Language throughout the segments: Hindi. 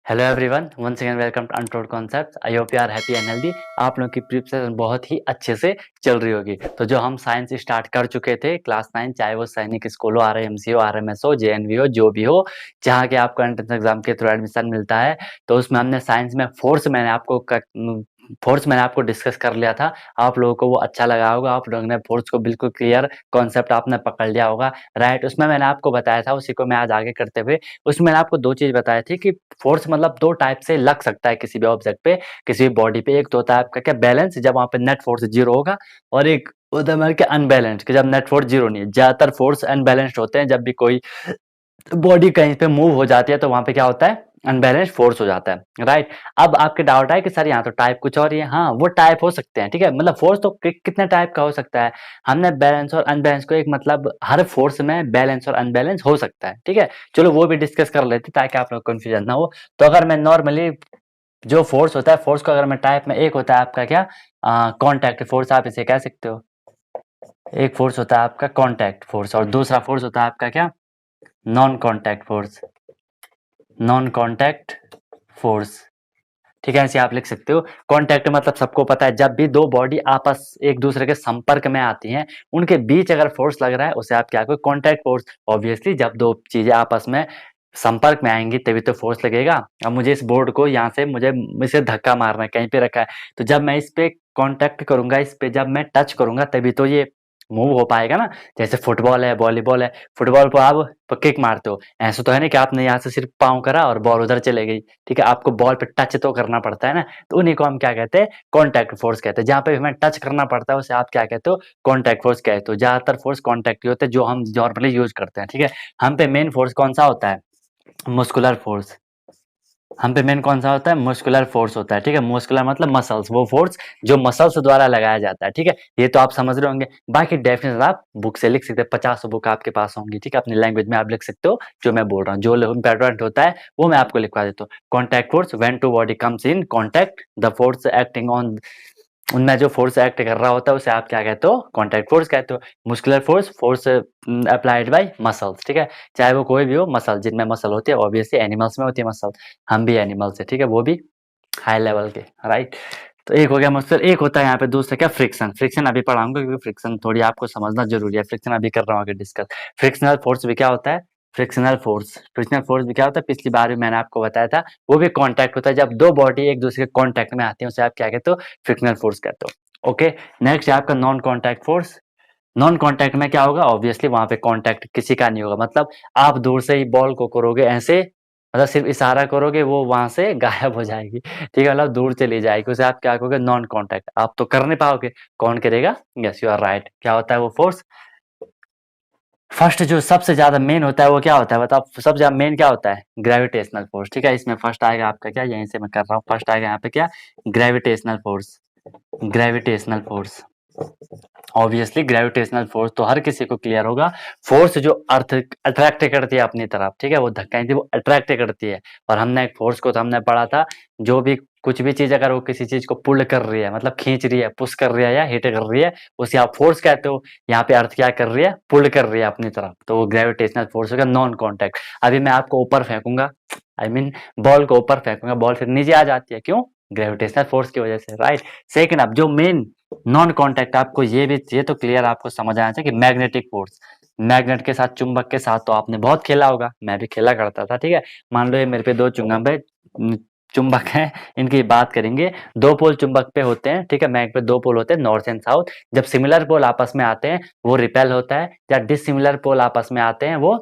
Hello everyone, once again welcome to untold concepts. I hope you are happy and healthy. आप लोगों की प्रिपरेशन बहुत ही अच्छे से चल रही होगी। तो जो हम साइंस स्टार्ट कर चुके थे क्लास 9, चाहे वो सैनिक स्कूल हो, आरएमसी हो, आरएमएस हो, जेएनवी हो, जो भी हो, जहाँ के आपको एंट्रेंस एग्जाम के थ्रू एडमिशन मिलता है। तो उसमें हमने साइंस में फोर्स मैंने आपको डिस्कस कर लिया था। आप लोगों को वो अच्छा लगा होगा, आप लोगों ने फोर्स को बिल्कुल क्लियर कॉन्सेप्ट आपने पकड़ लिया होगा, राइट। उसमें मैंने आपको बताया था, उसी को मैं आज आगे करते हुए उसमें मैंने आपको दो चीज बताई थी कि फोर्स मतलब दो टाइप से लग सकता है किसी भी ऑब्जेक्ट पे, किसी भी बॉडी पे। एक तो होता है आपका क्या, बैलेंस, जब वहां पे नेट फोर्स जीरो होगा, और एक होता है हमारे क्या, अनबैलेंस्ड, कि जब नेट फोर्स जीरो नहीं है। ज्यादातर फोर्स अनबैलेंस्ड होते हैं। जब भी कोई बॉडी कहीं पे मूव हो जाती है तो वहां पे क्या होता है, अनबैलेंस्ड फोर्स हो जाता है, राइट। अब आपके डाउट है कि सर यहाँ तो टाइप कुछ और ही है। हाँ, वो टाइप हो सकते हैं, ठीक है। मतलब फोर्स तो कितने टाइप का हो सकता है। हमने बैलेंस और अनबैलेंस को एक मतलब हर फोर्स में बैलेंस और अनबैलेंस हो सकता है, ठीक है। चलो वो भी डिस्कस कर लेते ताकि आप लोग कंफ्यूजन ना हो। तो अगर मैं नॉर्मली जो फोर्स होता है, फोर्स को अगर मैं टाइप में, एक होता है आपका क्या, कॉन्टैक्ट फोर्स, आप इसे कह सकते हो। एक फोर्स होता है आपका कॉन्टैक्ट फोर्स, और दूसरा फोर्स होता है आपका क्या, non contact force. Non contact force, ठीक है, ऐसे आप लिख सकते हो। कॉन्टैक्ट मतलब सबको पता है, जब भी दो बॉडी आपस एक दूसरे के संपर्क में आती हैं, उनके बीच अगर फोर्स लग रहा है उसे आप क्या कहो, कॉन्टैक्ट फोर्स। ऑब्वियसली जब दो चीजें आपस में संपर्क में आएंगी तभी तो फोर्स लगेगा। अब मुझे इस बोर्ड को यहाँ से मुझे इसे धक्का मारना है, कहीं पे रखा है, तो जब मैं इस पे कॉन्टैक्ट करूंगा, इस पे जब मैं टच करूंगा तभी तो ये मूव हो पाएगा ना। जैसे फुटबॉल है, वॉलीबॉल है, फुटबॉल को आप किक मारते हो, ऐसा तो है नहीं कि आपने यहाँ से सिर्फ पाँव करा और बॉल उधर चले गई, ठीक है। आपको बॉल पे टच तो करना पड़ता है ना, तो उन्हीं को हम क्या कहते हैं, कॉन्टैक्ट फोर्स कहते हैं। जहाँ पे हमें टच करना पड़ता है उसे आप क्या कहते हो, कॉन्टैक्ट फोर्स कहते हो। ज्यादातर फोर्स कॉन्टैक्ट ही होते हैं जो हम नॉर्मली यूज करते हैं, ठीक है। हम पे मेन फोर्स कौन सा होता है, मस्कुलर फोर्स। हम पे मेन कौन सा होता है, मस्कुलर फोर्स होता है, ठीक है। मस्कुलर मतलब मसल्स, वो फोर्स जो मसल्स द्वारा लगाया जाता है, ठीक है। ये तो आप समझ रहे होंगे। बाकी डेफिनेशन आप बुक से लिख सकते हैं, 50 बुक आपके पास होंगी, ठीक है। अपनी लैंग्वेज में आप लिख सकते हो जो मैं बोल रहा हूँ। जो इंपॉर्टेंट होता है वो मैं आपको लिखवा देता हूँ। Contact force, when two body comes in contact, the force acting on, उनमें जो फोर्स एक्ट कर रहा होता है उसे आप क्या कहते हो, कॉन्टैक्ट फोर्स कहते हो। Muscular force, force applied by muscles, ठीक है। चाहे वो कोई भी हो, मसल, जिनमें मसल होती है, ऑब्वियसली एनिमल्स में होती है मसल। हम भी एनिमल्स है, ठीक है, वो भी हाई लेवल के, राइट। तो एक हो गया मस्कुलर, एक होता है यहाँ पे दूसरा क्या, फ्रिक्शन। फ्रिक्शन अभी पढ़ाऊंगा क्योंकि फ्रिक्शन थोड़ी आपको समझना जरूरी है। फ्रिक्शन अभी कर रहा हूँ आगे डिस्कस। फ्रिक्शनल फोर्स भी क्या होता है, फ्रिक्शनल फोर्स भी क्या होता है, पिछली बार भी मैंने आपको बताया था। वो भी कांटेक्ट होता है, जब दो बॉडी एक दूसरे के कांटेक्ट में आती है उसे आप क्या कहते हो, फ्रिक्शनल फोर्स कहते हो। ओके, नेक्स्ट है आपका non contact force. Non contact में क्या होगा, ऑब्वियसली वहां पे कांटेक्ट किसी का नहीं होगा। मतलब आप दूर से ही बॉल को करोगे ऐसे, मतलब सिर्फ इशारा करोगे वो वहां से गायब हो जाएगी, ठीक है। मतलब दूर चली जाएगी, उसे आप क्या कहोगे, नॉन कांटेक्ट। आप तो कर नहीं पाओगे, कौन करेगा, यस यू आर राइट। क्या होता है वो फोर्स, फर्स्ट जो सबसे ज्यादा मेन होता है वो क्या होता है बताओ, सबसे ज्यादा मेन क्या होता है, ग्रेविटेशनल फोर्स, ठीक है। इसमें फर्स्ट आएगा आपका क्या, यहीं से मैं कर रहा हूँ, फर्स्ट आएगा यहाँ पे क्या, gravitational force. Gravitational force, obviously gravitational force तो हर किसी को क्लियर होगा। फोर्स जो अर्थ अट्रैक्ट करती है अपनी तरफ, ठीक है, वो धक्का नहीं, वो अट्रैक्ट करती है। और हमने एक फोर्स को तो हमने पढ़ा था, जो भी कुछ भी चीज अगर वो किसी चीज को पुल कर रही है, मतलब खींच रही है, पुश कर रही है या हिट कर रही है, उसे आप फोर्स कहते हो। यहाँ पे अर्थ क्या कर रही है, पुल कर रही है अपनी तरफ, तो वो ग्रेविटेशनल फोर्स होगा, नॉन कॉन्टैक्ट। अभी मैं आपको ऊपर फेंकूंगा, आई मीन बॉल को ऊपर फेंकूंगा, बॉल फिर नीचे आ जाती है, क्यों, ग्रेविटेशनल फोर्स की वजह से, राइट। सेकंड, अब जो मेन नॉन कांटेक्ट, आपको ये भी, ये तो क्लियर आपको समझ आना चाहिए कि मैग्नेटिक फोर्स। मैग्नेट के साथ, चुंबक के साथ तो आपने बहुत खेला होगा, मैं भी खेला करता था, ठीक है। मान लो ये मेरे पे दो चुंबक हैं, इनकी बात करेंगे। दो पोल चुंबक पे होते हैं, ठीक है, मैग पे दो पोल होते हैं, नॉर्थ एंड साउथ। जब सिमिलर पोल आपस में आते हैं वो रिपेल होता है, या डिसिमिलर पोल आपस में आते हैं वो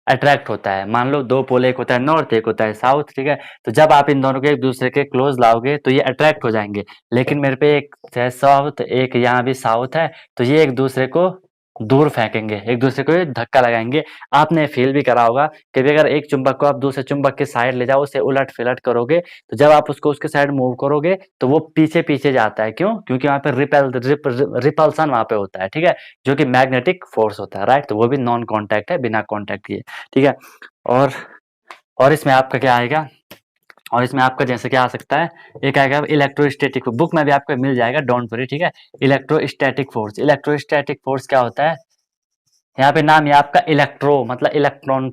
अट्रैक्ट होता है। मान लो दो पोल, एक होता है नॉर्थ, एक होता है साउथ, ठीक है। तो जब आप इन दोनों को एक दूसरे के क्लोज लाओगे तो ये अट्रैक्ट हो जाएंगे। लेकिन मेरे पे एक है साउथ, एक यहाँ भी साउथ है, तो ये एक दूसरे को दूर फेंकेंगे, एक दूसरे को ये धक्का लगाएंगे। आपने फील भी करा होगा कि भी अगर एक चुंबक को आप दूसरे चुंबक के साइड ले जाओ, उसे उलट फिलट करोगे, तो जब आप उसको उसके साइड मूव करोगे तो वो पीछे पीछे जाता है। क्यों, क्योंकि वहां पे रिपल्सन वहां पे होता है, ठीक है, जो कि मैग्नेटिक फोर्स होता है, राइट। तो वो भी नॉन कॉन्टैक्ट है, बिना कॉन्टैक्ट किए, ठीक है। और और इसमें आपका क्या आएगा, और इसमें आपका जैसे क्या आ सकता है, एक आएगा इलेक्ट्रोस्टैटिक, बुक में भी आपको मिल जाएगा, डोंट वरी, ठीक है। इलेक्ट्रोस्टैटिक फोर्स, इलेक्ट्रोस्टैटिक फोर्स क्या होता है, यहाँ पे नाम है आपका इलेक्ट्रो, मतलब इलेक्ट्रॉन,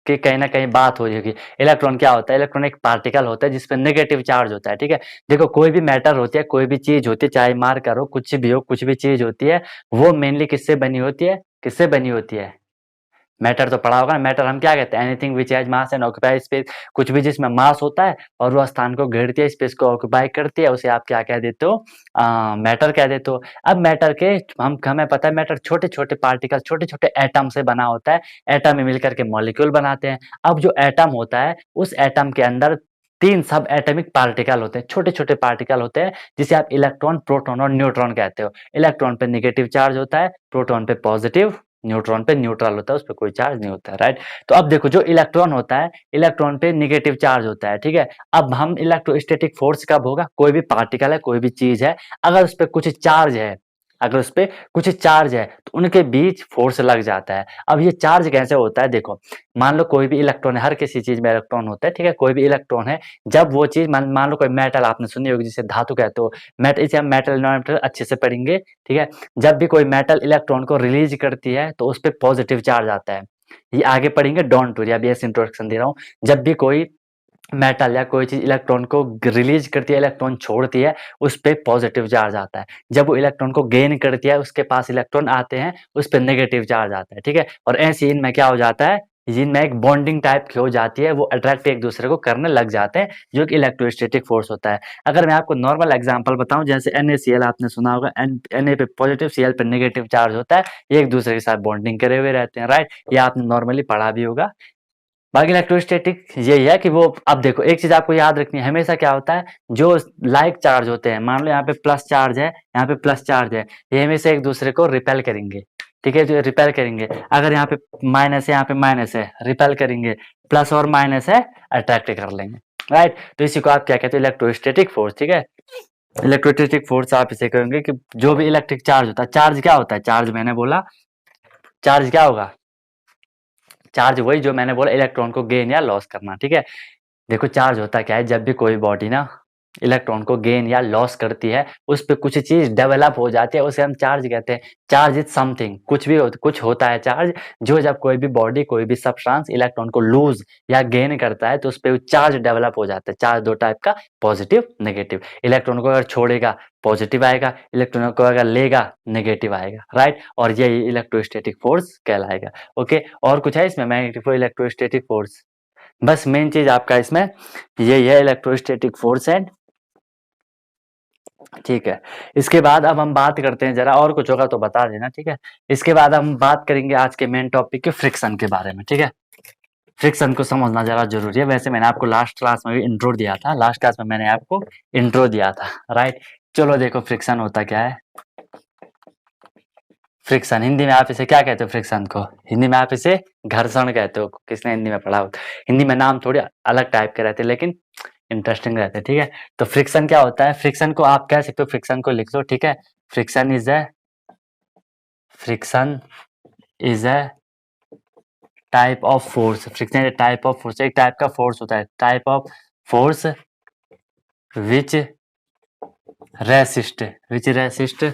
कि कहीं ना कहीं बात हो रही होगी। इलेक्ट्रॉन क्या होता है? इलेक्ट्रॉन एक पार्टिकल होता है जिसपे नेगेटिव चार्ज होता है, ठीक है। देखो कोई भी मैटर होती है, कोई भी चीज होती है, चाहे मार्कर हो, कुछ भी हो, कुछ भी चीज होती है, वो मेनली किससे बनी होती है? किससे बनी होती है? मैटर तो पढ़ा होगा। मैटर हम क्या कहते हैं? Anything which has mass and occupy space. कुछ भी जिसमें मास होता है और वो स्थान को घेरती है, स्पेस को ऑक्यूपाई करती है, उसे आप क्या कह देते हो? मैटर कह देते हो। अब मैटर के हमें पता है मैटर छोटे छोटे पार्टिकल, छोटे छोटे एटम से बना होता है। एटम में मिलकर के मॉलिक्यूल बनाते हैं। अब जो एटम होता है, उस एटम के अंदर 3 सब एटॉमिक पार्टिकल होते हैं, छोटे छोटे पार्टिकल होते हैं, जिसे आप इलेक्ट्रॉन, प्रोटॉन और न्यूट्रॉन कहते हो। इलेक्ट्रॉन पे नेगेटिव चार्ज होता है, प्रोटॉन पे पॉजिटिव, न्यूट्रॉन पे न्यूट्रल होता है, उस पे कोई चार्ज नहीं होता है, राइट। तो अब देखो जो इलेक्ट्रॉन होता है, इलेक्ट्रॉन पे नेगेटिव चार्ज होता है, ठीक है। अब हम इलेक्ट्रोस्टैटिक फोर्स कब होगा? कोई भी पार्टिकल है, कोई भी चीज है, अगर उस पे कुछ चार्ज है, अगर उस पे कुछ चार्ज है तो उनके बीच फोर्स लग जाता है। अब ये चार्ज कैसे होता है? देखो मान लो कोई भी इलेक्ट्रॉन है, हर किसी चीज में इलेक्ट्रॉन होता है, ठीक है, कोई भी इलेक्ट्रॉन है, जब वो चीज मान लो कोई मेटल आपने सुनी होगी जिसे धातु कहते हो, मेटल, इसे हम मेटल नॉन मेटल अच्छे से पढ़ेंगे, ठीक है। जब भी कोई मेटल इलेक्ट्रॉन को रिलीज करती है तो उस पर पॉजिटिव चार्ज आता है। ये आगे पढ़ेंगे, डोंट वरी, अभी ऐसे इंट्रोडक्शन दे रहा हूँ। जब भी कोई मेटल या कोई चीज इलेक्ट्रॉन को रिलीज करती है, इलेक्ट्रॉन छोड़ती है, उस पे पॉजिटिव चार्ज आता है। जब वो इलेक्ट्रॉन को गेन करती है, उसके पास इलेक्ट्रॉन आते हैं, उस पे नेगेटिव चार्ज आता है, ठीक है। और ऐसे इनमें क्या हो जाता है? जिनमें एक बॉन्डिंग टाइप की हो जाती है, वो अट्रैक्ट एक दूसरे को करने लग जाते हैं, जो कि इलेक्ट्रोस्टैटिक फोर्स होता है। अगर मैं आपको नॉर्मल एग्जांपल बताऊं, जैसे NaCl आपने सुना होगा, Na पे पॉजिटिव, Cl पे नेगेटिव चार्ज होता है, ये एक दूसरे के साथ बॉन्डिंग करे हुए रहते हैं, राइट। ये आपने नॉर्मली पढ़ा भी होगा। बाकी इलेक्ट्रोस्टैटिक यही है कि वो, अब देखो एक चीज आपको याद रखनी है, हमेशा क्या होता है, जो लाइक चार्ज होते हैं, मान लो यहाँ पे प्लस चार्ज है, यहाँ पे प्लस चार्ज है, ये हमेशा एक दूसरे को रिपेल करेंगे, ठीक है, जो रिपेल करेंगे। अगर यहाँ पे माइनस है, यहाँ पे माइनस है, रिपेल करेंगे, प्लस और माइनस है, अट्रैक्ट कर लेंगे, राइट। तो इसी को आप क्या कहते हो? इलेक्ट्रोस्टैटिक फोर्स, ठीक है। इलेक्ट्रोस्टैटिक फोर्स आप इसे कहेंगे कि जो भी इलेक्ट्रिक चार्ज होता है, चार्ज क्या होता है? चार्ज मैंने बोला, चार्ज क्या होगा? चार्ज वही जो मैंने बोला, इलेक्ट्रॉन को गेन या लॉस करना, ठीक है। देखो चार्ज होता क्या है, जब भी कोई बॉडी ना इलेक्ट्रॉन को गेन या लॉस करती है, उस पे कुछ चीज डेवलप हो जाती है, उसे हम चार्ज कहते हैं। चार्ज इज समथिंग, कुछ भी कुछ होता है चार्ज, जो जब कोई भी बॉडी, कोई भी सब्सटेंस इलेक्ट्रॉन को लूज या गेन करता है, तो उस पे चार्ज डेवलप हो जाता है। चार्ज दो टाइप का, पॉजिटिव, नेगेटिव। इलेक्ट्रॉन को अगर छोड़ेगा पॉजिटिव आएगा, इलेक्ट्रॉन को अगर लेगा नेगेटिव आएगा, राइट। और यही इलेक्ट्रोस्टैटिक फोर्स कहलाएगा। ओके, और कुछ है इसमें? मैग्नेटिक इलेक्ट्रोस्टैटिक फोर्स, बस मेन चीज आपका इसमें यही है, इलेक्ट्रोस्टैटिक फोर्स एंड, ठीक है। इसके बाद अब हम बात करते हैं, जरा और कुछ होगा तो बता देना, ठीक है। इसके बाद हम बात करेंगे आज के मेन टॉपिक के फ्रिक्शन के बारे में, ठीक है। फ्रिक्शन को समझना जरा जरूरी है। वैसे मैंने आपको लास्ट क्लास में भी इंट्रो दिया था, लास्ट क्लास में मैंने आपको इंट्रो दिया था, राइट। चलो देखो फ्रिक्शन होता क्या है। फ्रिक्शन हिंदी में आप इसे क्या कहते हो? फ्रिक्शन को हिंदी में आप इसे घर्षण कहते हो। किसने हिंदी में पढ़ा हो? हिंदी में नाम थोड़े अलग टाइप के रहते हैं, लेकिन इंटरेस्टिंग रहते हैं, ठीक है। तो फ्रिक्शन क्या होता है? फ्रिक्शन को आप कह सकते हो, फ्रिक्शन को लिख लो, ठीक है। Friction is a type of force. Friction type of force, एक टाइप का फोर्स होता है, type of force which resist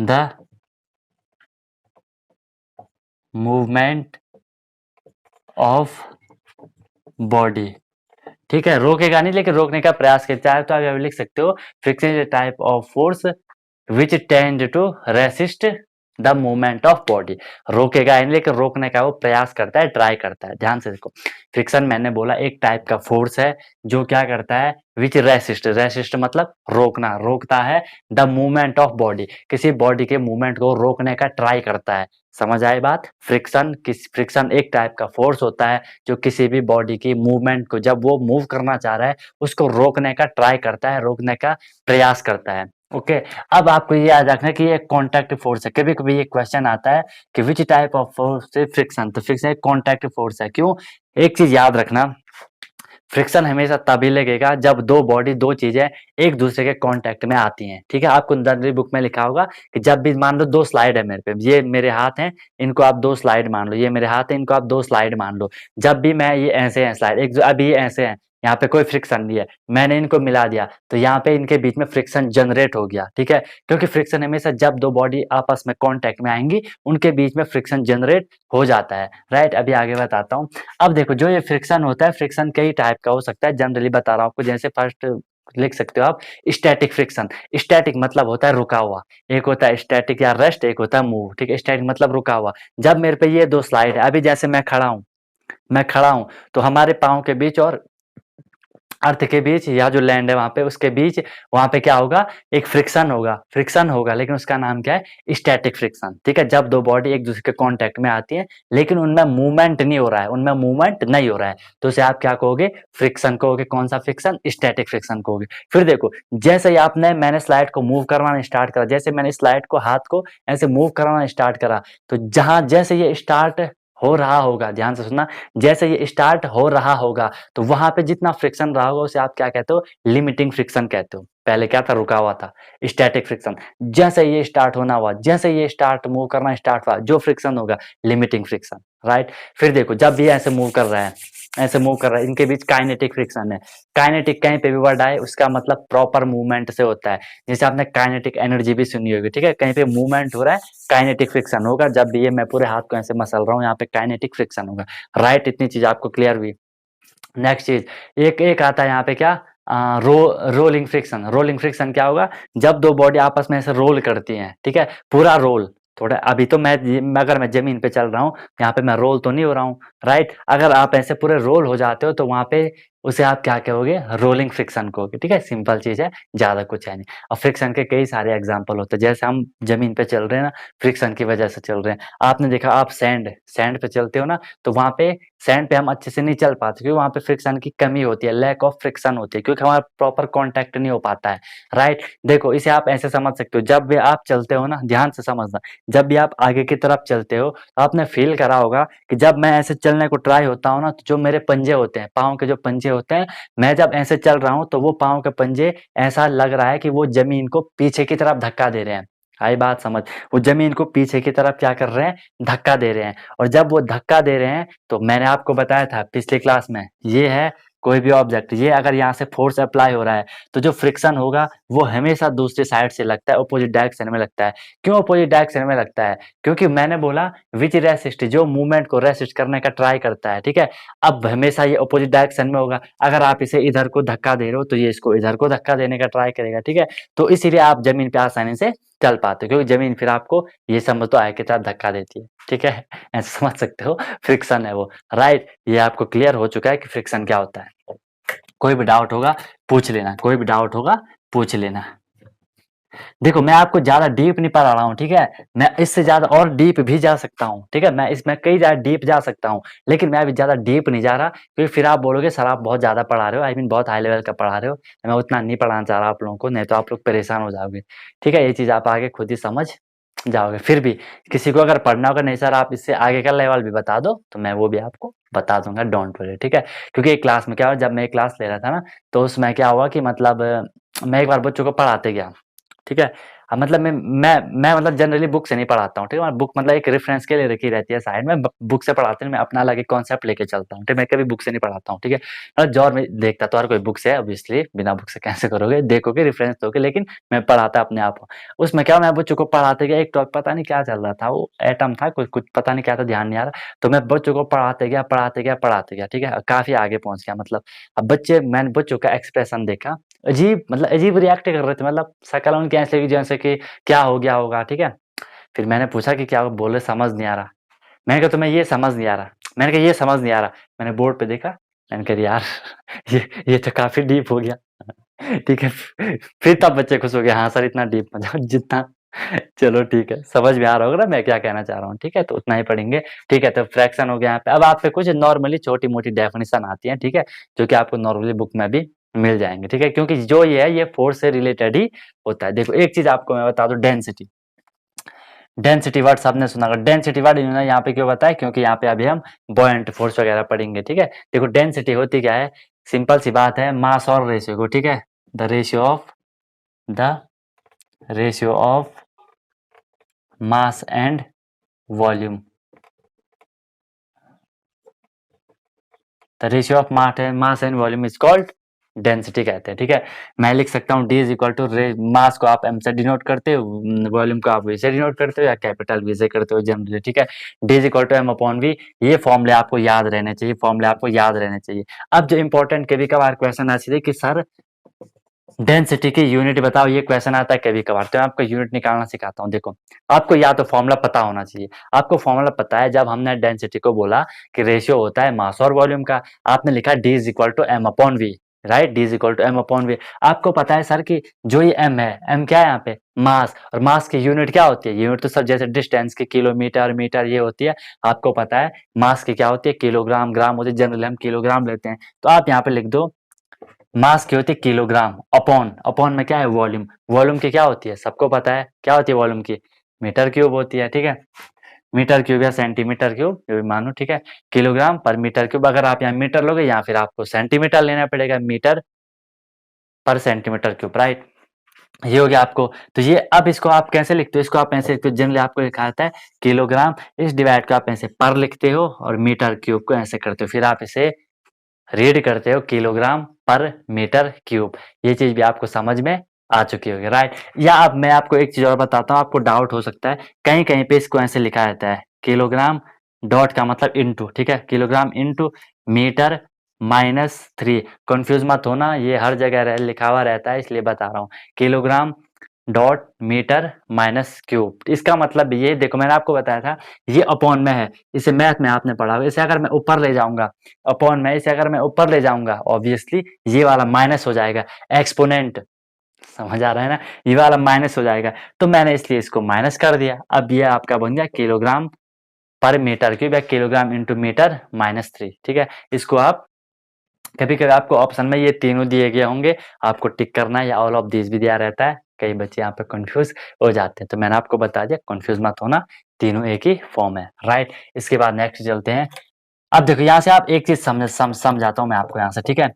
the movement of body, ठीक है। रोकेगा नहीं, लेकिन रोकने का प्रयास करता है। तो आप लिख सकते हो, friction is type of force which tend to resist the movement of body. रोकेगा नहीं, लेकिन रोकने का वो प्रयास करता है, ट्राई करता है। ध्यान से देखो, फ्रिक्शन मैंने बोला एक टाइप का फोर्स है जो क्या करता है, विच रेसिस्ट मतलब रोकना, रोकता है द मूवमेंट ऑफ बॉडी, किसी बॉडी के मूवमेंट को रोकने का ट्राई करता है। समझ आए बात? फ्रिक्शन एक टाइप का फोर्स होता है जो किसी भी बॉडी की मूवमेंट को, जब वो मूव करना चाह रहा है, उसको रोकने का ट्राई करता है, रोकने का प्रयास करता है। ओके, अब आपको ये याद रखना कि ये कॉन्टैक्ट फोर्स है। कभी कभी ये क्वेश्चन आता है कि विच टाइप ऑफ फोर्स है फ्रिक्शन, तो फ्रिक्शन एक कॉन्टैक्ट फोर्स है। क्यों? एक चीज याद रखना, फ्रिक्शन हमेशा तभी लगेगा जब दो बॉडी, दो चीजें एक दूसरे के कांटेक्ट में आती हैं, ठीक है। आपको नर्सरी बुक में लिखा होगा कि जब भी मान लो दो स्लाइड है मेरे पे, ये मेरे हाथ हैं, इनको आप दो स्लाइड मान लो, ये मेरे हाथ है, इनको आप दो स्लाइड मान लो। जब भी मैं, ये ऐसे हैं स्लाइड, एक अभी ये ऐसे हैं, यहाँ पे कोई फ्रिक्शन नहीं है, मैंने इनको मिला दिया तो यहाँ पे इनके बीच में फ्रिक्शन जनरेट हो गया, ठीक है, क्योंकि फ्रिक्शन हमेशा जब दो बॉडी आपस में कांटेक्ट में आएंगी उनके बीच में फ्रिक्शन जनरेट हो जाता है, राइट। अभी आगे बताता हूँ। अब देखो जो ये फ्रिक्शन होता है, फ्रिक्शन कई टाइप का हो सकता है, जनरली बता रहा हूँ आपको। जैसे फर्स्ट लिख सकते हो आप स्टैटिक फ्रिक्शन। स्टैटिक मतलब होता है रुका हुआ, एक होता है स्टैटिक या रेस्ट, एक होता है मूव, ठीक है। स्टैटिक मतलब रुका हुआ। जब मेरे पे ये दो स्लाइड है, अभी जैसे मैं खड़ा हूं तो हमारे पाँव के बीच और अर्थ के बीच या जो लैंड है वहां पे उसके बीच वहां पे क्या होगा, एक फ्रिक्शन होगा, लेकिन उसका नाम क्या है, स्टैटिक फ्रिक्शन, ठीक है। जब दो बॉडी एक दूसरे के कांटेक्ट में आती है लेकिन उनमें मूवमेंट नहीं हो रहा है तो उसे आप क्या कहोगे, फ्रिक्शन कहोगे। कौन सा फ्रिक्शन, स्टैटिक फ्रिक्शन कहोगे। फिर देखो जैसे ही मैंने स्लाइड को मूव करवाना स्टार्ट करा, जैसे मैंने स्लाइड को हाथ को ऐसे मूव करवाना स्टार्ट करा तो जहां जैसे ये स्टार्ट हो रहा होगा, ध्यान से सुनना, जैसे ये स्टार्ट हो रहा होगा तो वहां पे जितना फ्रिक्शन रहा होगा उसे आप क्या कहते हो, लिमिटिंग फ्रिक्शन कहते हो। पहले क्या था, रुका हुआ था, स्टैटिक फ्रिक्शन। जैसे ये स्टार्ट होना हुआ, जैसे ये स्टार्ट मूव करना स्टार्ट हुआ, जो फ्रिक्शन होगा लिमिटिंग फ्रिक्शन, राइट। फिर देखो जब भी ऐसे मूव कर रहा है, इनके बीच काइनेटिक फ्रिक्शन है। काइनेटिक कहीं पे भी वर्ड आए उसका मतलब प्रॉपर मूवमेंट से होता है। जैसे आपने काइनेटिक एनर्जी भी सुनी होगी, ठीक है, कहीं पे मूवमेंट हो रहा है काइनेटिक फ्रिक्शन होगा। जब भी ये मैं पूरे हाथ को ऐसे मसल रहा हूँ यहाँ पे काइनेटिक फ्रिक्शन होगा, राइट। इतनी चीज आपको क्लियर हुई। नेक्स्ट चीज, एक एक आता है यहाँ पे क्या, रोलिंग फ्रिक्शन। रोलिंग फ्रिक्शन क्या होगा, जब दो बॉडी आपस में ऐसे रोल करती हैं, ठीक है, पूरा रोल। थोड़ा अभी तो अगर मैं जमीन पे चल रहा हूँ, यहाँ पे मैं रोल तो नहीं हो रहा हूँ, राइट। अगर आप ऐसे पूरे रोल हो जाते हो तो वहां पे उसे आप क्या कहोगे, रोलिंग फ्रिक्शन कहोगे, ठीक है। सिंपल चीज है, ज्यादा कुछ है नहीं। और फ्रिक्शन के कई सारे एग्जाम्पल होते हैं, जैसे हम जमीन पे चल रहे हैं ना, फ्रिक्शन की वजह से चल रहे हैं। आपने देखा, आप सैंड पे चलते हो ना, तो वहां पे सैंड पे हम अच्छे से नहीं चल पाते क्योंकि वहां पे फ्रिक्शन की कमी होती है, लैक ऑफ फ्रिक्शन होती है, क्योंकि हमारा प्रॉपर कांटेक्ट नहीं हो पाता है, राइट। देखो इसे आप ऐसे समझ सकते हो, जब भी आप चलते हो ना, ध्यान से समझना, जब भी आप आगे की तरफ चलते हो तो आपने फील करा होगा कि जब मैं ऐसे चलने को ट्राई होता हूँ ना, तो जो मेरे पंजे होते हैं, पाँव के जो पंजे होते हैं, मैं जब ऐसे चल रहा हूँ तो वो पाँव के पंजे ऐसा लग रहा है कि वो जमीन को पीछे की तरफ धक्का दे रहे हैं। आई बात समझ, वो जमीन को पीछे की तरफ क्या कर रहे हैं, धक्का दे रहे हैं। और जब वो धक्का दे रहे हैं तो मैंने आपको बताया था पिछली क्लास में, ये है कोई भी ऑब्जेक्ट, ये अगर यहाँ से फोर्स अप्लाई हो रहा है तो जो फ्रिक्शन होगा वो हमेशा दूसरी साइड से लगता है, अपोजिट डायरेक्शन में लगता है। क्यों अपोजिट डायरेक्शन में लगता है, क्योंकि मैंने बोला विच रेसिस्ट, जो मूवमेंट को रेसिस्ट करने का ट्राई करता है, ठीक है। अब हमेशा ये अपोजिट डायरेक्शन में होगा। अगर आप इसे इधर को धक्का दे रहे हो तो ये इसको इधर को धक्का देने का ट्राई करेगा, ठीक है। तो इसीलिए आप जमीन पे आसानी से चल पाते हो, क्योंकि जमीन फिर आपको ये समझ तो आए की तरफ धक्का देती है, ठीक है। ऐसे समझ सकते हो, फ्रिक्शन है वो, राइट। ये आपको क्लियर हो चुका है कि फ्रिक्शन क्या होता है। कोई भी डाउट होगा पूछ लेना, कोई भी डाउट होगा पूछ लेना। देखो मैं आपको ज्यादा डीप नहीं पढ़ा रहा हूँ, ठीक है, मैं इससे ज्यादा और डीप भी जा सकता हूँ, ठीक है, मैं इसमें कई ज्यादा डीप जा सकता हूँ, लेकिन मैं अभी ज्यादा डीप नहीं जा रहा, क्योंकि फिर आप बोलोगे सर आप बहुत ज्यादा पढ़ा रहे हो, आई मीन बहुत हाई लेवल का पढ़ा रहे हो। मैं उतना नहीं पढ़ाना चाह रहा आप लोगों को, नहीं तो आप लोग परेशान हो जाओगे, ठीक है। ये चीज आप आगे खुद ही समझ जाओगे। फिर भी किसी को अगर पढ़ना होगा, नहीं सर आप इससे आगे का लेवल भी बता दो, तो मैं वो भी आपको बता दूंगा, डोंट वरी, ठीक है। क्योंकि एक क्लास में क्या हुआ, जब मैं एक क्लास ले रहा था ना, तो उसमें क्या हुआ कि मतलब मैं एक बार बच्चों को पढ़ाते गया, ठीक है। मतलब मैं मतलब जनरली बुक से नहीं पढ़ाता हूँ, ठीक है। बुक मतलब एक रेफरेंस के लिए रखी रहती है साइड में, बुक से पढ़ाते हैं, मैं अपना अलग एक कॉन्सेप्ट लेके चलता हूँ, ठीक है। मैं कभी बुक से नहीं पढ़ाता हूँ, ठीक है। जौर में देखता तो हर कोई बुक से है, ऑब्वियसली बिना बुक से कैसे करोगे, देखोगे रेफरेंस दोगे, लेकिन मैं पढ़ाता अपने आप हूँ। उसमें क्या, मैं बच्चों को पढ़ाते गया, एक टॉपिक पता नहीं क्या चल रहा था, वो एटम था, कुछ कुछ पता नहीं क्या था, ध्यान नहीं आ रहा। तो मैं बच्चों को पढ़ाते गया, ठीक है, काफी आगे पहुंच गया। मतलब अब मैंने बच्चों का एक्सप्रेशन देखा, अजीब, मतलब अजीब रिएक्ट कर रहे थे, मतलब शक्ल उनकी ऐसे की जैसे कि क्या हो गया होगा, ठीक है। फिर मैंने पूछा कि क्या बोले, समझ नहीं आ रहा। मैंने कहा तुम्हें ये समझ नहीं आ रहा, मैंने कहा ये समझ नहीं आ रहा। मैंने बोर्ड पे देखा, मैंने कहा यार ये तो काफी डीप हो गया ठीक है। फिर तब बच्चे खुश हो गए, हाँ सर इतना डीप मतलब जितना चलो ठीक है, समझ में आ रहा होगा ना मैं क्या कहना चाह रहा हूँ, ठीक है। तो उतना ही पढ़ेंगे, ठीक है। तो फ्रैक्शन हो गया यहाँ पे। अब आप पे कुछ नॉर्मली छोटी मोटी डेफिनेशन आती है, ठीक है, जो कि आपको नॉर्मली बुक में भी मिल जाएंगे, ठीक है। क्योंकि जो ये है ये फोर्स से रिलेटेड ही होता है। देखो एक चीज आपको मैं बता दूं, डेंसिटी। डेंसिटी वर्ड सबने सुना होगा, डेंसिटी वर्ड इन्होंने यहाँ पे क्यों बताया, क्योंकि यहाँ पे अभी हम बॉयंट फोर्स वगैरह पढ़ेंगे, ठीक है। देखो डेंसिटी होती क्या है, सिंपल सी बात है, मास और रेशियो को, ठीक है, the ratio of mass and volume. The ratio of mass and volume is called density कहते हैं, ठीक है। मैं लिख सकता हूँ D is equal to mass को आप एम से डिनोट करते हो, वॉल्यूम को आप वी से डिनोट करते हो या कैपिटल वी से करते हो जनरली, ठीक है। D is equal to M upon V, ये फॉर्मूले आपको याद रहने चाहिए, फॉर्मूले आपको याद रहने चाहिए। अब जो इंपॉर्टेंट कभी कभार क्वेश्चन ऐसे थे कि सर डेंसिटी की यूनिट बताओ, ये क्वेश्चन आता है कभी कभार, तो मैं आपको यूनिट निकालना सिखाता हूँ। देखो आपको या तो फॉर्मूला पता होना चाहिए, आपको फॉर्मूला पता है, जब हमने डेंसिटी को बोला कि रेशियो होता है मास और वॉल्यूम का, आपने लिखा D is equal to M upon V, right, D is equal to M upon V. आपको पता है सर कि जो ये एम है, एम क्या है यहाँ पे, मास, और मास की यूनिट क्या होती है, यूनिट तो सब जैसे डिस्टेंस की किलोमीटर मीटर ये होती है, आपको पता है मास की क्या होती है, किलोग्राम, ग्राम होती है, जनरली हम किलोग्राम लेते हैं। तो आप यहाँ पे लिख दो मास की होती है किलोग्राम, अपॉन, अपॉन में क्या है वॉल्यूम, वॉल्यूम की क्या होती है सबको पता है, क्या होती है वॉल्यूम की, मीटर क्यूब होती है, ठीक है। मीटर क्यूब या सेंटीमीटर क्यूब जो भी मानो, ठीक है। किलोग्राम पर मीटर क्यूब, अगर आप यहाँ मीटर लोगे या फिर आपको सेंटीमीटर लेना पड़ेगा, मीटर पर सेंटीमीटर क्यूब, राइट। ये हो गया आपको। तो ये अब इसको आप कैसे लिखते हो, इसको आप ऐसे लिखते हो, जनरली आपको लिखा जाता है किलोग्राम, इस डिवाइड को आप ऐसे पर लिखते हो और मीटर क्यूब को ऐसे करते हो, फिर आप इसे रीड करते हो किलोग्राम पर मीटर क्यूब। ये चीज भी आपको समझ में आ चुकी होगी, राइट। या अब मैं आपको एक चीज और बताता हूँ, आपको डाउट हो सकता है, कहीं कहीं पे इसको ऐसे लिखा जाता है किलोग्राम डॉट का मतलब इनटू, ठीक है, किलोग्राम इनटू मीटर -3। कंफ्यूज मत होना, ये हर जगह लिखा हुआ रहता है, इसलिए बता रहा हूँ। Kilogram dot metre minus cube, इसका मतलब ये देखो, मैंने आपको बताया था ये अपॉन में है, इसे मैथ में आपने पढ़ा होगा, इसे अगर मैं ऊपर ले जाऊंगा, अपॉन में इसे अगर मैं ऊपर ले जाऊंगा, ऑब्वियसली ये वाला माइनस हो जाएगा, एक्सपोनेंट, समझ आ रहा है ना, ये वाला माइनस हो जाएगा, तो मैंने इसलिए इसको माइनस कर दिया। अब ये आपका बन गया किलोग्राम पर मीटर क्यूब या किलोग्राम इंटू मीटर -3, ठीक है। इसको आप कभी कभी आपको ऑप्शन में ये तीनों दिए गए होंगे, आपको टिक करना है, या ऑल ऑफ दिस भी दिया रहता है, कई बच्चे यहाँ पे कंफ्यूज हो जाते हैं, तो मैंने आपको बता दिया, कंफ्यूज मत होना, तीनों एक ही फॉर्म है, राइट। इसके बाद नेक्स्ट चलते हैं। अब देखो यहाँ से आप एक चीज समझाता हूँ मैं आपको यहाँ से, ठीक है।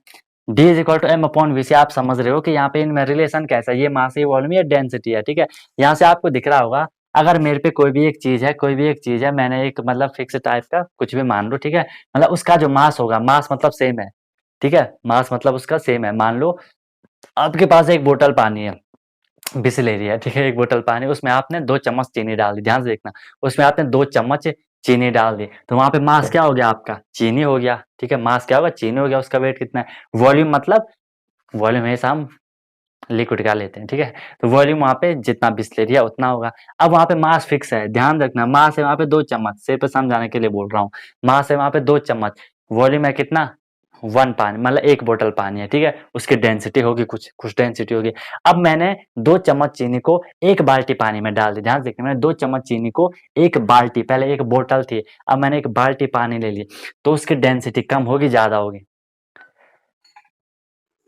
D is equal to M upon V से आप समझ रहे हो कि यहाँ पे इनमें रिलेशन कैसा है, ये मास है, वॉल्यूम या डेंसिटी है, ठीक है। यहाँ से आपको दिख रहा होगा, अगर मेरे पे कोई भी एक चीज है, कोई भी एक चीज है, मैंने एक मतलब फिक्स टाइप का कुछ भी मान लो, ठीक है, मतलब उसका जो मास होगा, मास मतलब सेम है, ठीक है, मास मतलब उसका सेम है। मान लो आपके पास एक बोतल पानी है, बिसलेरी है, ठीक है, एक बोतल पानी, उसमें आपने 2 चम्मच चीनी डाल दी, ध्यान से देखना, उसमें आपने 2 चम्मच चीनी डाल दी, तो वहां पे मास क्या हो गया आपका, चीनी हो गया, ठीक है, मास क्या होगा, चीनी हो गया, उसका वेट कितना है, वॉल्यूम मतलब, वॉल्यूम हमेशा हम लिक्विड का लेते हैं, ठीक है, तो वॉल्यूम वहां पे जितना बिस्लेरी है उतना होगा। अब वहां पे मास फिक्स है, ध्यान रखना, मास है वहां पे 2 चम्मच, सिर्फ समझाने के लिए बोल रहा हूँ, मास है वहां पे 2 चम्मच, वॉल्यूम है कितना, 1 पानी, मतलब 1 बोतल पानी है, ठीक है, उसकी डेंसिटी होगी कुछ कुछ डेंसिटी होगी। अब मैंने 2 चम्मच चीनी को 1 बाल्टी पानी में डाल दी, ध्यान से देखना, मैंने 2 चम्मच चीनी को 1 बाल्टी, पहले 1 बोतल थी, अब मैंने 1 बाल्टी पानी ले ली, तो उसकी डेंसिटी कम होगी ज्यादा होगी,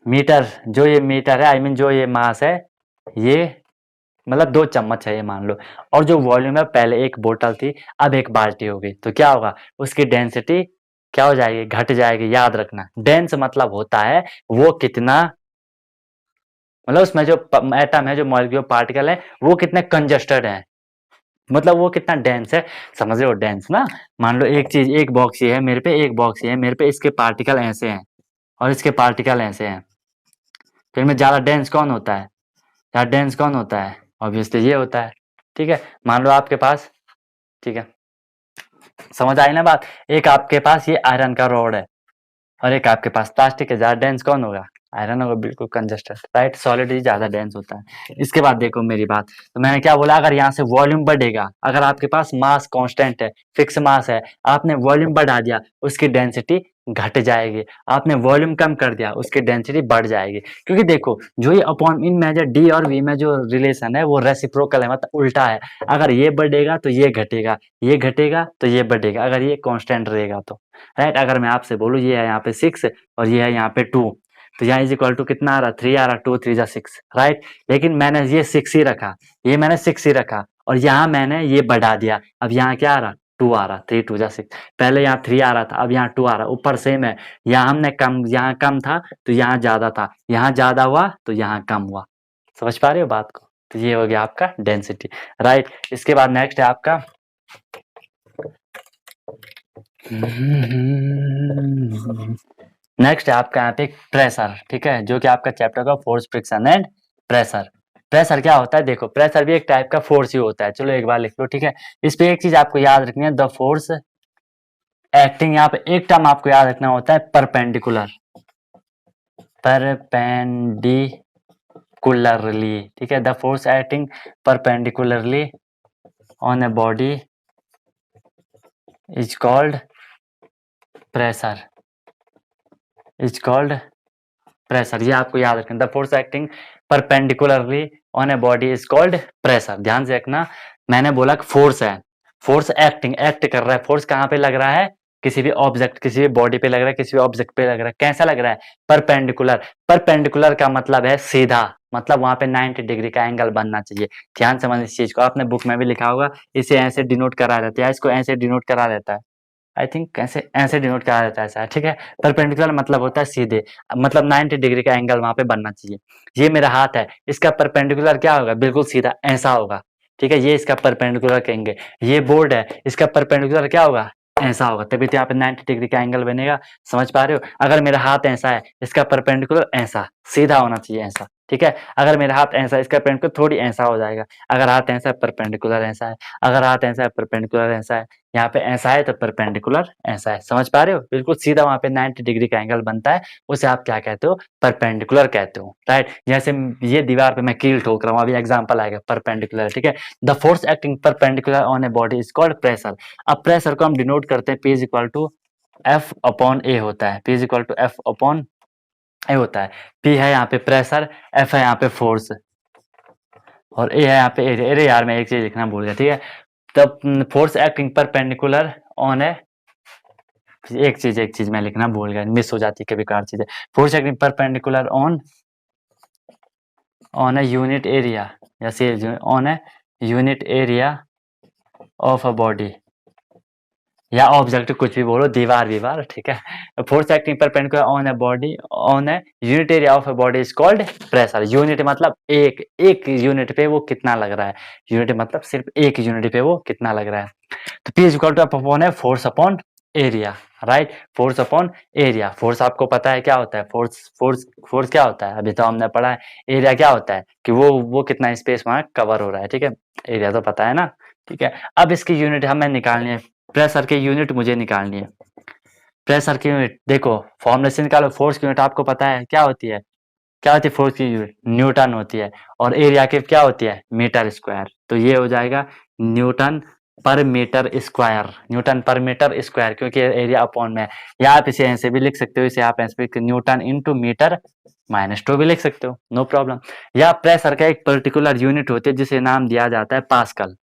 मीटर, जो ये मीटर है, आई मीन जो ये मास है, ये मतलब 2 चम्मच है ये मान लो, और जो वॉल्यूम है पहले 1 बोतल थी, अब 1 बाल्टी हो गई, तो क्या होगा, उसकी डेंसिटी क्या हो जाएगी, घट जाएगी। याद रखना, डेंस मतलब होता है वो कितना, मतलब उसमें जो एटम है, जो मॉलिक्यूल पार्टिकल है, वो कितने कंजस्टेड है, मतलब वो कितना डेंस है, समझ रहे हो डेंस ना। मान लो एक चीज, एक बॉक्स ये है मेरे पे, एक बॉक्स ये है मेरे पे, इसके पार्टिकल ऐसे हैं और इसके पार्टिकल ऐसे हैं, तो इनमें ज्यादा डेंस कौन होता है, यार डेंस कौन होता है, ऑब्वियसली ये होता है, ठीक है। मान लो आपके पास, ठीक है, समझ आई ना बात, एक आपके पास ये आयरन का रॉड है और एक आपके पास प्लास्टिक है, ज्यादा डेंस कौन होगा, आयरन होगा, बिल्कुल कंजस्टेड, राइट, सॉलिड ही ज्यादा डेंस होता है। इसके बाद देखो मेरी बात, तो मैंने क्या बोला, अगर यहाँ से वॉल्यूम बढ़ेगा, अगर आपके पास मास कांस्टेंट है, फिक्स मास है, आपने वॉल्यूम बढ़ा दिया, उसकी डेंसिटी घट जाएगी, आपने वॉल्यूम कम कर दिया, उसकी डेंसिटी बढ़ जाएगी, क्योंकि देखो जो ये अपॉन इन में जो डी और वी में जो रिलेशन है वो रेसिप्रोकल है, मतलब उल्टा है, अगर ये बढ़ेगा तो ये घटेगा, ये घटेगा तो ये बढ़ेगा, अगर ये कांस्टेंट रहेगा तो, राइट। अगर मैं आपसे बोलूँ ये है यहाँ पे 6 और ये है यहाँ पे 2, तो यहाँ इज इक्वल टू कितना आ रहा, 3 आ रहा, 2 3 जा 6, राइट। लेकिन मैंने ये 6 ही रखा, ये मैंने 6 ही रखा, और यहाँ मैंने ये बढ़ा दिया, अब यहाँ क्या आ रहा, 2 आ रहा, 3 2 जा 6, पहले यहाँ 3 आ रहा था, अब यहाँ 2 आ रहा, ऊपर सेम है, यहाँ हमने कम, यहाँ कम था तो यहाँ ज्यादा था, यहाँ ज्यादा हुआ तो यहाँ कम हुआ, समझ पा रहे हो बात को। तो ये हो गया आपका डेंसिटी, राइट। इसके बाद नेक्स्ट है आपका नेक्स्ट है आपका यहाँ पे प्रेशर, ठीक है, जो कि आपका चैप्टर का force, friction and pressure. Pressure क्या होता है, देखो प्रेशर भी एक टाइप का फोर्स ही होता है, चलो एक बार लिख लो, ठीक है। इस पे एक चीज आपको याद रखनी है, द फोर्स एक्टिंग, यहाँ पे एक टर्म आपको याद रखना होता है परपेंडिकुलर, परपेंडिकुलरली, ठीक है, the force acting perpendicularly on a body is called pressure, is called pressure, ये आपको याद रखना, the force acting perpendicularly on a body is called pressure. ध्यान से रखना, मैंने बोला कि फोर्स है, फोर्स एक्टिंग, एक्ट कर रहा है, फोर्स कहाँ पे लग रहा है, किसी भी ऑब्जेक्ट, किसी भी बॉडी पे लग रहा है, किसी भी ऑब्जेक्ट पे लग रहा है, कैसा लग रहा है, परपेंडिकुलर। परपेंडिकुलर का मतलब है सीधा, मतलब वहां पे 90 डिग्री का एंगल बनना चाहिए। ध्यान समझ इस चीज को, आपने बुक में भी लिखा होगा, इसे ऐसे डिनोट करा रहता है, इसको ऐसे डिनोट करा रहता है, आई थिंक ऐसे ऐसे डिनोट करा जाता है ऐसा, ठीक है। परपेंडिकुलर मतलब होता है सीधे, मतलब 90 डिग्री का एंगल वहां पे बनना चाहिए। ये मेरा हाथ है, इसका परपेंडिकुलर क्या होगा, बिल्कुल सीधा ऐसा होगा, ठीक है, ये इसका परपेंडिकुलर कहेंगे। ये बोर्ड है, इसका परपेंडिकुलर क्या होगा, ऐसा होगा, तभी तो यहाँ पे 90 डिग्री का एंगल बनेगा। समझ पा रहे हो, अगर मेरा हाथ ऐसा है, इसका परपेंडिकुलर ऐसा सीधा होना चाहिए, ऐसा, ठीक है। अगर मेरा हाथ ऐसा है, इसका परपेंडिकुलर थोड़ी ऐसा हो जाएगा। अगर हाथ ऐसा है, परपेंडिकुलर ऐसा है, अगर हाथ ऐसा है, परपेंडिकुलर ऐसा है, यहाँ पे ऐसा है तो परपेंडिकुलर ऐसा है। समझ पा रहे हो, बिल्कुल सीधा वहां पे 90 डिग्री का एंगल बनता है, उसे आप क्या कहते हो, परपेंडिकुलर कहते हो, राइट। जैसे ये दीवार पे मैं कील ठोक रहा हूँ, अभी एग्जांपल आएगा, परपेंडिकुलर, ठीक है। The force acting perpendicular on a body is called pressure. अब प्रेशर को हम डिनोट करते हैं, P is equal to F upon A होता है, P is equal to F upon A होता है। P है यहाँ पे प्रेशर, F है यहाँ पे फोर्स, और ए है यहाँ पे एरिया। अरे यार मैं एक चीज लिखना भूल गया, ठीक है। तब फोर्स एक्टिंग परपेंडिकुलर ऑन ए, एक चीज मैं लिखना भूल गया, मिस हो जाती है कभी कभार चीजें। Force acting perpendicular on on a unit area, या से on a unit area of a body, या ऑब्जेक्ट, कुछ भी बोलो, दीवार वीवार, ठीक है। Force acting perpendicular on a body on a unit area of A body is called pressure. Unit मतलब एक, एक यूनिट पे वो कितना लग रहा है, यूनिट मतलब सिर्फ एक यूनिट पे वो कितना लग रहा है। तो P is equal to upon है force upon area, right, force upon area. Force आपको पता है क्या होता है, फोर्स क्या होता है, अभी तो हमने पढ़ा है। एरिया क्या होता है कि वो कितना स्पेस वहां कवर हो रहा है, ठीक है, एरिया तो पता है ना, ठीक है। अब इसकी यूनिट हमें निकालनी है, प्रेशर की यूनिट मुझे निकालनी है। प्रेशर की यूनिट देखो, फॉर्मूला से निकालो, फोर्स की यूनिट आपको पता है क्या होती है, क्या होती है फोर्स की यूनिट, न्यूटन होती है, और एरिया की क्या होती है, मीटर स्क्वायर। तो ये हो जाएगा न्यूटन पर मीटर स्क्वायर, न्यूटन पर मीटर स्क्वायर, क्योंकि एरिया अपॉन में है। या आप इसे ऐसे भी लिख सकते हो, इसे आप ऐसे न्यूटन इंटू मीटर -2 भी लिख सकते हो, नो प्रॉब्लम। या प्रेशर का एक पर्टिकुलर यूनिट होती है जिसे नाम दिया जाता है पास्कल।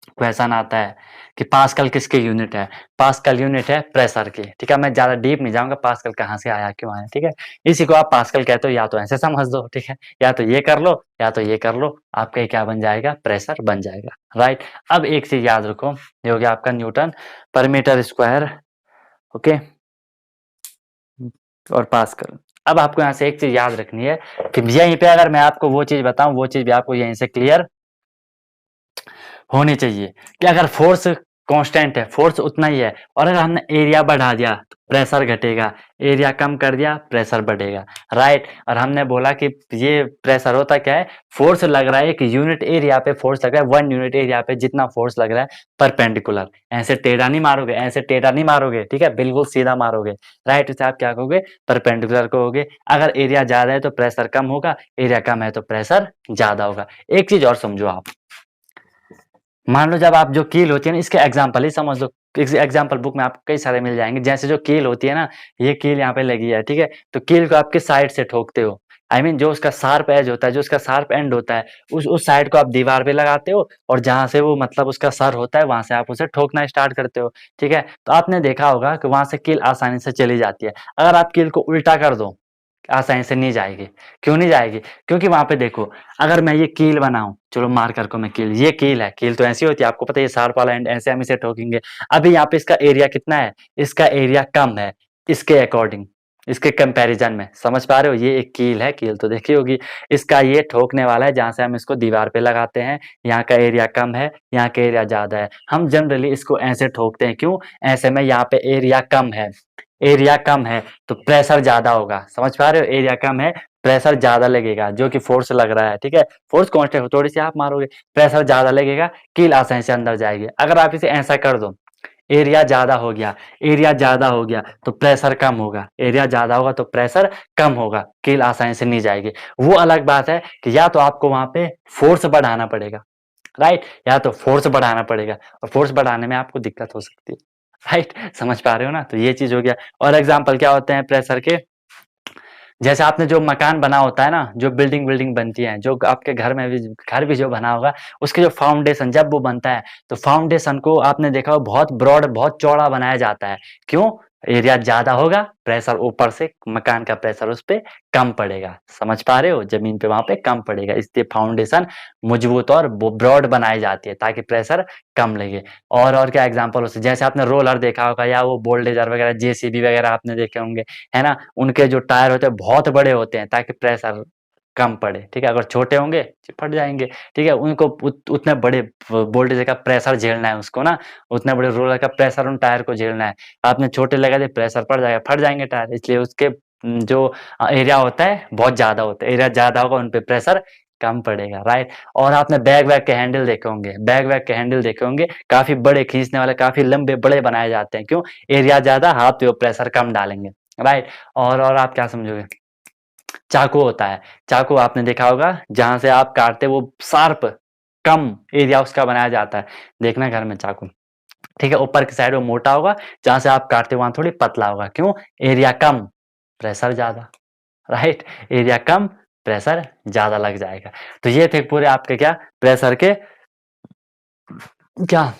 क्वेश्चन आता है कि पास्कल किसकी यूनिट है, पास्कल यूनिट है प्रेशर की, ठीक है। मैं ज्यादा डीप नहीं जाऊंगा, पास्कल कहाँ से आया, क्यों आया, ठीक है। इसी को आप पास्कल कहते हो, या तो ऐसे समझ दो, ठीक है, या तो ये कर लो, या तो ये कर लो, आपका क्या बन जाएगा, प्रेशर बन जाएगा, राइट। अब एक चीज याद रखो, ये हो गया आपका न्यूटन पर मीटर स्क्वायर, ओके, और पास्कल। अब आपको यहाँ से एक चीज याद रखनी है कि यहीं पे अगर मैं आपको वो चीज बताऊं, वो चीज भी आपको यहीं से क्लियर होनी चाहिए कि अगर फोर्स कांस्टेंट है, फोर्स उतना ही है, और अगर हमने एरिया बढ़ा दिया तो प्रेशर घटेगा, एरिया कम कर दिया प्रेशर बढ़ेगा, राइट। और हमने बोला कि ये प्रेशर होता क्या है, फोर्स लग रहा है एक यूनिट एरिया पे, फोर्स लग रहा है 1 यूनिट एरिया पे, जितना फोर्स लग रहा है परपेंडिकुलर, ऐसे टेढ़ा नहीं मारोगे, ऐसे टेढ़ा नहीं मारोगे, ठीक है, बिल्कुल सीधा मारोगे, राइट। इसे आप क्या कहोगे, परपेंडिकुलर कहोगे। अगर एरिया ज्यादा है तो प्रेशर कम होगा, एरिया कम है तो प्रेशर ज्यादा होगा। एक चीज और समझो आप, मान लो जब आप जो कील होती है ना, इसके एग्जाम्पल ही समझ लो, एग्जाम्पल बुक में आपको कई सारे मिल जाएंगे। जैसे जो कील होती है ना, ये कील यहाँ पे लगी है, ठीक है, तो कील को आप किस साइड से ठोकते हो, आई मीन जो उसका शार्प एज होता है, जो उसका शार्प एंड होता है, उस साइड को आप दीवार पे लगाते हो, और जहां से वो मतलब उसका सर होता है, वहां से आप उसे ठोकना स्टार्ट करते हो, ठीक है। तो आपने देखा होगा कि वहां से कील आसानी से चली जाती है। अगर आप कील को उल्टा कर दो, आसानी से नहीं जाएगी। क्यों नहीं जाएगी, क्योंकि वहां पे देखो, अगर मैं ये कील बनाऊं, चलो मार्कर को मैं कील, ये कील है, कील तो ऐसी होती है, आपको पता है, ये शार्प वाला एंड, ऐसे हम इसे ठोकेंगे। अभी यहाँ पे इसका एरिया कितना है, इसका एरिया कम है इसके अकॉर्डिंग, इसके कंपैरिजन में, समझ पा रहे हो? ये एक कील है, कील तो देखी होगी। इसका ये ठोकने वाला है जहाँ से हम इसको दीवार पे लगाते हैं। यहाँ का एरिया कम है, यहाँ का एरिया ज़्यादा है। हम जनरली इसको ऐसे ठोकते हैं, क्यों? ऐसे में यहाँ पे एरिया कम है, एरिया कम है तो प्रेशर ज़्यादा होगा। समझ पा रहे हो? एरिया कम है, प्रेशर ज़्यादा लगेगा, जो कि फोर्स लग रहा है, ठीक है? फोर्स कांस्टेंट, थोड़ी सी आप मारोगे, प्रेशर ज़्यादा लगेगा, कील आसानी से अंदर जाएगी। अगर आप इसे ऐसा कर दो, एरिया ज़्यादा हो गया, एरिया ज़्यादा हो गया तो प्रेशर कम होगा, एरिया ज़्यादा होगा तो प्रेशर कम होगा, कील आसानी से नहीं जाएगी। वो अलग बात है कि या तो आपको वहाँ पे फोर्स बढ़ाना पड़ेगा, राइट? या तो फोर्स बढ़ाना पड़ेगा, और फोर्स बढ़ाने में आपको दिक्कत हो सकती है, राइट? समझ पा रहे हो ना? तो ये चीज़ हो गया। और एग्जाम्पल क्या होते हैं प्रेशर के? जैसे आपने जो मकान बना होता है ना, जो बिल्डिंग बनती है, जो आपके घर में भी, घर भी जो बना होगा, उसके जो फाउंडेशन जब वो बनता है, तो फाउंडेशन को आपने देखा हो बहुत ब्रॉड, बहुत चौड़ा बनाया जाता है। क्यों? एरिया ज़्यादा होगा, प्रेशर ऊपर से, मकान का प्रेशर उस पे कम पड़ेगा। समझ पा रहे हो? ज़मीन पे वहाँ पे कम पड़ेगा, इसलिए फाउंडेशन मजबूत और ब्रॉड बनाई जाती है ताकि प्रेशर कम लगे। और क्या एग्जांपल हो सकते, जैसे आपने रोलर देखा होगा, या वो बुलडोज़र वगैरह, जेसीबी वगैरह आपने देखे होंगे, है ना? उनके जो टायर होते हैं बहुत बड़े होते हैं ताकि प्रेशर कम पड़े, ठीक है? अगर छोटे होंगे फट जाएँगे, ठीक है? उनको उतने बड़े वोल्टेज का प्रेशर झेलना है उसको ना, उतने बड़े रोलर का प्रेशर उन टायर को झेलना है। आपने छोटे लगा दिए, प्रेशर पड़ जाएगा, फट जाएँगे टायर, इसलिए उसके जो एरिया होता है बहुत ज़्यादा होता है, एरिया ज़्यादा होगा उन पे प्रेशर कम पड़ेगा, राइट? और आपने बैग वैग के हैंडल देखे होंगे, बैग वैग के हैंडल देखे होंगे, काफ़ी बड़े खींचने वाले, काफ़ी लंबे बड़े बनाए जाते हैं। क्यों? एरिया ज़्यादा, हाथ पे वो प्रेशर कम डालेंगे, राइट? और आप क्या समझोगे? चाकू होता है, चाकू आपने देखा होगा, जहाँ से आप काटते वो शार्प, कम एरिया उसका बनाया जाता है। देखना घर में चाकू, ठीक है? ऊपर की साइड वो मोटा होगा, जहाँ से आप काटते हो वहाँ थोड़ी पतला होगा। क्यों? एरिया कम, प्रेशर ज़्यादा, राइट? एरिया कम, प्रेशर ज़्यादा लग जाएगा। तो ये थे पूरे आपके क्या, प्रेशर के क्या,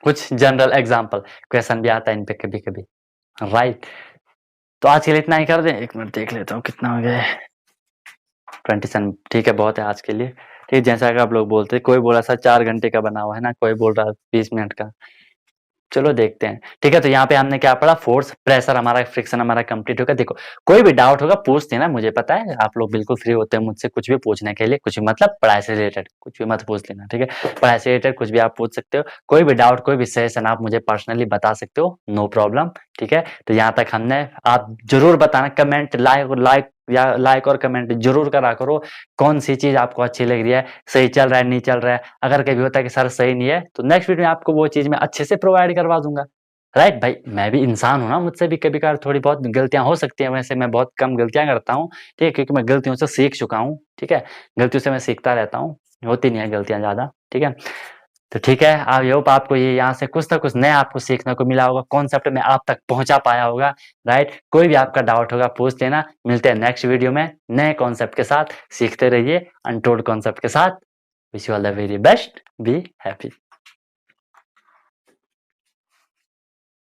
कुछ जनरल एग्जांपल। क्वेश्चन भी आता है इन पे कभी-कभी, राइट? तो आज के लिए इतना ही कर दें? 1 मिनट देख लेता हूँ कितना हो गया है। 27, ठीक है, बहुत है आज के लिए। ठीक, जैसा कि आप लोग बोलते हैं, कोई बोल रहा था 4 घंटे का बना हुआ है ना, कोई बोल रहा है 20 मिनट का। चलो देखते हैं, ठीक है? तो यहाँ पे हमने क्या पढ़ा? फोर्स, प्रेशर, हमारा फ्रिक्शन हमारा कंप्लीट होगा। देखो, कोई भी डाउट होगा पूछ देना, मुझे पता है आप लोग बिल्कुल फ्री होते हैं मुझसे कुछ भी पूछने के लिए, कुछ भी मतलब पढ़ाई से रिलेटेड कुछ भी मत पूछ लेना, ठीक है? पढ़ाई से रिलेटेड कुछ भी आप पूछ सकते हो, कोई भी डाउट, कोई भी सजेशन आप मुझे पर्सनली बता सकते हो, नो प्रॉब्लम, ठीक है? तो यहाँ तक हमने, आप जरूर बताना, कमेंट, लाइक और कमेंट जरूर करा करो, कौन सी चीज आपको अच्छी लग रही है, सही चल रहा है, नहीं चल रहा है। अगर कभी होता है कि सर सही नहीं है, तो नेक्स्ट वीडियो में आपको वो चीज मैं अच्छे से प्रोवाइड करवा दूंगा, राइट? भाई मैं भी इंसान हूँ ना, मुझसे भी कभी कभार थोड़ी बहुत गलतियां हो सकती हैं, वैसे मैं बहुत कम गलतियां करता हूँ, ठीक है? क्योंकि मैं गलतियों से सीख चुका हूँ, ठीक है? गलतियों से मैं सीखता रहता हूँ, होती नहीं है गलतियां ज्यादा, ठीक है? तो ठीक है, आई होप आपको ये यहाँ से कुछ ना कुछ नया आपको सीखने को मिला होगा, कॉन्सेप्ट में आप तक पहुंचा पाया होगा, राइट? कोई भी आपका डाउट होगा पूछ लेना। मिलते हैं नेक्स्ट वीडियो में नए कॉन्सेप्ट के साथ, सीखते रहिए अनटोल्ड कॉन्सेप्ट के साथ। Wish you all the very best, be happy.